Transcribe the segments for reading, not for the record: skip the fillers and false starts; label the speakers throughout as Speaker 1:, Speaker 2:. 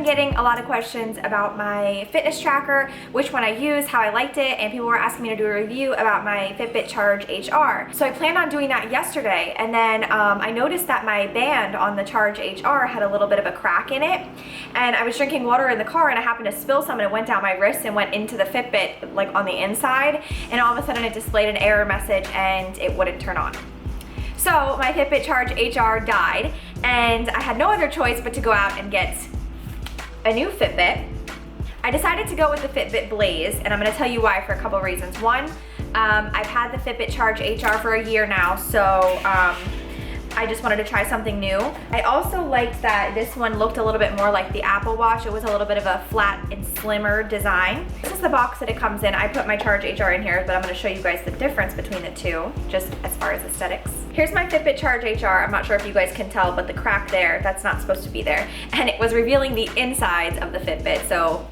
Speaker 1: getting a lot of questions about my fitness tracker, which one I use, how I liked it, and people were asking me to do a review about my Fitbit Charge HR. So I planned on doing that yesterday, and then I noticed that my band on the Charge HR had a little bit of a crack in it, and I was drinking water in the car and I happened to spill some and it went down my wrist and went into the Fitbit like on the inside, and all of a sudden it displayed an error message and it wouldn't turn on. So my Fitbit Charge HR died, and I had no other choice but to go out and get a new Fitbit. I decided to go with the Fitbit Blaze, and I'm going to tell you why for a couple reasons. One, I've had the Fitbit Charge HR for a year now, so I just wanted to try something new. I also liked that this one looked a little bit more like the Apple Watch. It was a little bit of a flat and slimmer design. This is the box that it comes in. I put my Charge HR in here, but I'm gonna show you guys the difference between the two, just as far as aesthetics. Here's my Fitbit Charge HR. I'm not sure if you guys can tell, but the crack there, that's not supposed to be there. And it was revealing the insides of the Fitbit, so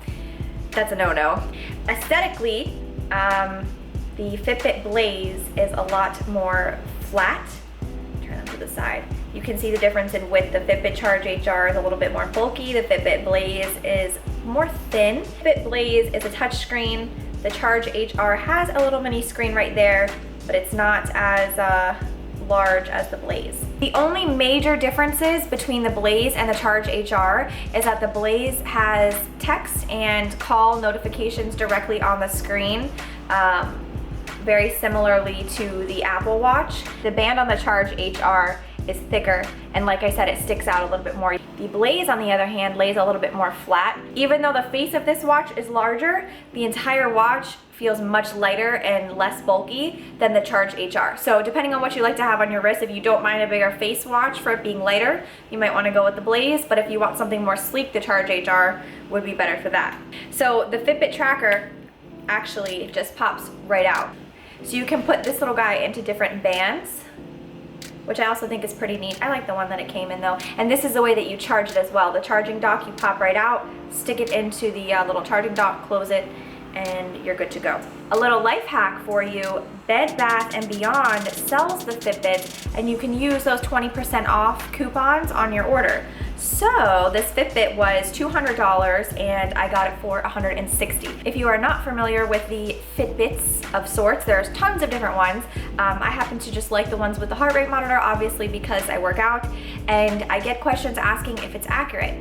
Speaker 1: that's a no-no. Aesthetically, the Fitbit Blaze is a lot more flat. To the side. You can see the difference in width. The Fitbit Charge HR is a little bit more bulky. The Fitbit Blaze is more thin. Fitbit Blaze is a touch screen. The Charge HR has a little mini screen right there, but it's not as large as the Blaze. The only major differences between the Blaze and the Charge HR is that the Blaze has text and call notifications directly on the screen. Very similarly to the Apple Watch. The band on the Charge HR is thicker, and like I said, it sticks out a little bit more. The Blaze, on the other hand, lays a little bit more flat. Even though the face of this watch is larger, the entire watch feels much lighter and less bulky than the Charge HR. So depending on what you like to have on your wrist, if you don't mind a bigger face watch for it being lighter, you might want to go with the Blaze, but if you want something more sleek, the Charge HR would be better for that. So the Fitbit tracker actually just pops right out. So you can put this little guy into different bands, which I also think is pretty neat. I like the one that it came in though. And this is the way that you charge it as well. The charging dock, you pop right out, stick it into the little charging dock, close it, and you're good to go. A little life hack for you, Bed Bath & Beyond sells the Fitbit, and you can use those 20% off coupons on your order. So this Fitbit was $200 and I got it for $160. If you are not familiar with the Fitbits of sorts, there's tons of different ones. I happen to just like the ones with the heart rate monitor, obviously because I work out, and I get questions asking if it's accurate.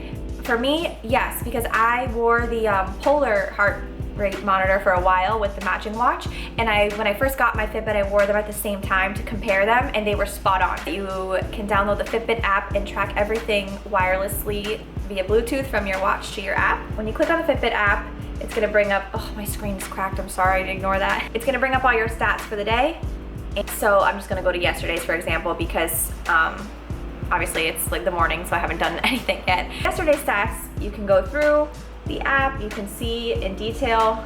Speaker 1: For me, yes, because I wore the Polar heart rate monitor for a while with the matching watch, and when I first got my Fitbit, I wore them at the same time to compare them, and they were spot on. You can download the Fitbit app and track everything wirelessly via Bluetooth from your watch to your app. When you click on the Fitbit app, it's gonna bring up, oh, my screen's cracked, I'm sorry, ignore that. It's gonna bring up all your stats for the day. And so I'm just gonna go to yesterday's, for example, because obviously it's like the morning, so I haven't done anything yet. Yesterday's stats, you can go through the app, you can see in detail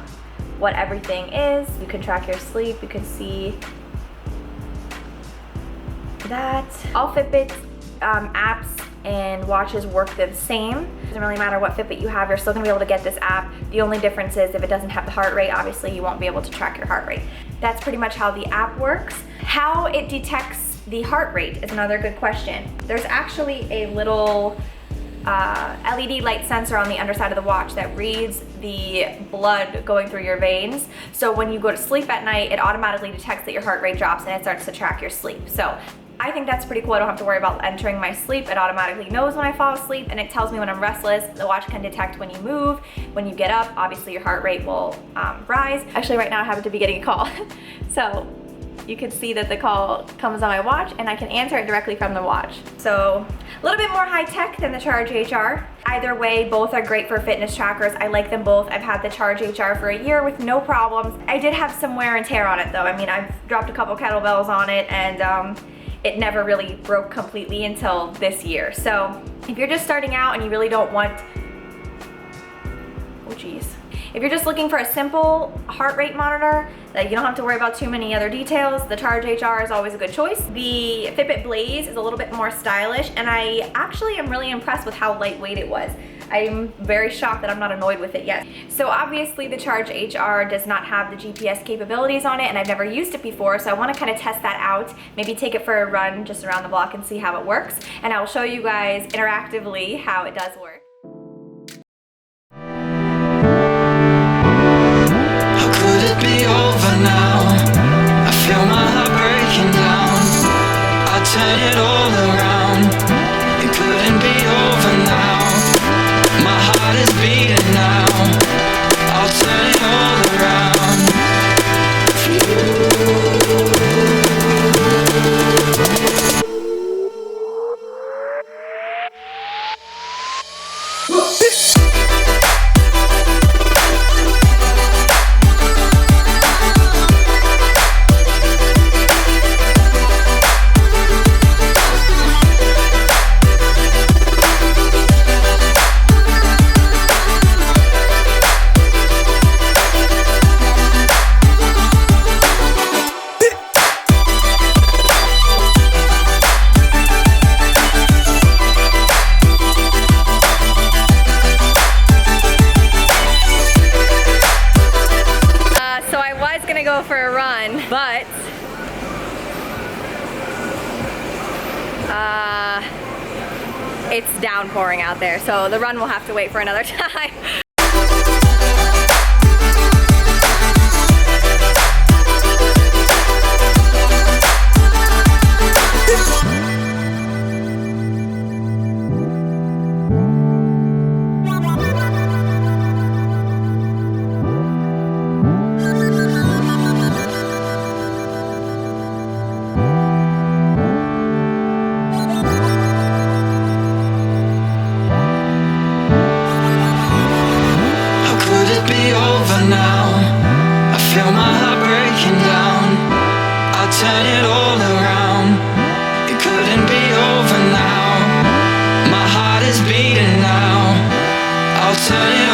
Speaker 1: what everything is. You can track your sleep, you can see that. All Fitbit apps and watches work the same. It doesn't really matter what Fitbit you have, you're still gonna be able to get this app. The only difference is if it doesn't have the heart rate, obviously you won't be able to track your heart rate. That's pretty much how the app works. How it detects the heart rate is another good question. There's actually a little LED light sensor on the underside of the watch that reads the blood going through your veins. So when you go to sleep at night, it automatically detects that your heart rate drops and it starts to track your sleep. So I think that's pretty cool. I don't have to worry about entering my sleep. It automatically knows when I fall asleep, and it tells me when I'm restless. The watch can detect when you move, when you get up. Obviously your heart rate will rise. Actually right now I happen to be getting a call. So you can see that the call comes on my watch and I can answer it directly from the watch. So a little bit more high tech than the Charge HR. Either way, both are great for fitness trackers. I like them both. I've had the Charge HR for a year with no problems. I did have some wear and tear on it though. I mean, I've dropped a couple kettlebells on it, and it never really broke completely until this year. So if you're just starting out and you really don't want, oh geez. If you're just looking for a simple heart rate monitor that you don't have to worry about too many other details, the Charge HR is always a good choice. The Fitbit Blaze is a little bit more stylish, and I actually am really impressed with how lightweight it was. I'm very shocked that I'm not annoyed with it yet. So obviously the Charge HR does not have the GPS capabilities on it, and I've never used it before, so I want to kind of test that out, maybe take it for a run just around the block and see how it works, and I will show you guys interactively how it does work.
Speaker 2: run, but it's downpouring out there, so the run will have to wait for another time.
Speaker 3: Turn it all around. It couldn't be over now. My heart is beating now. I'll turn it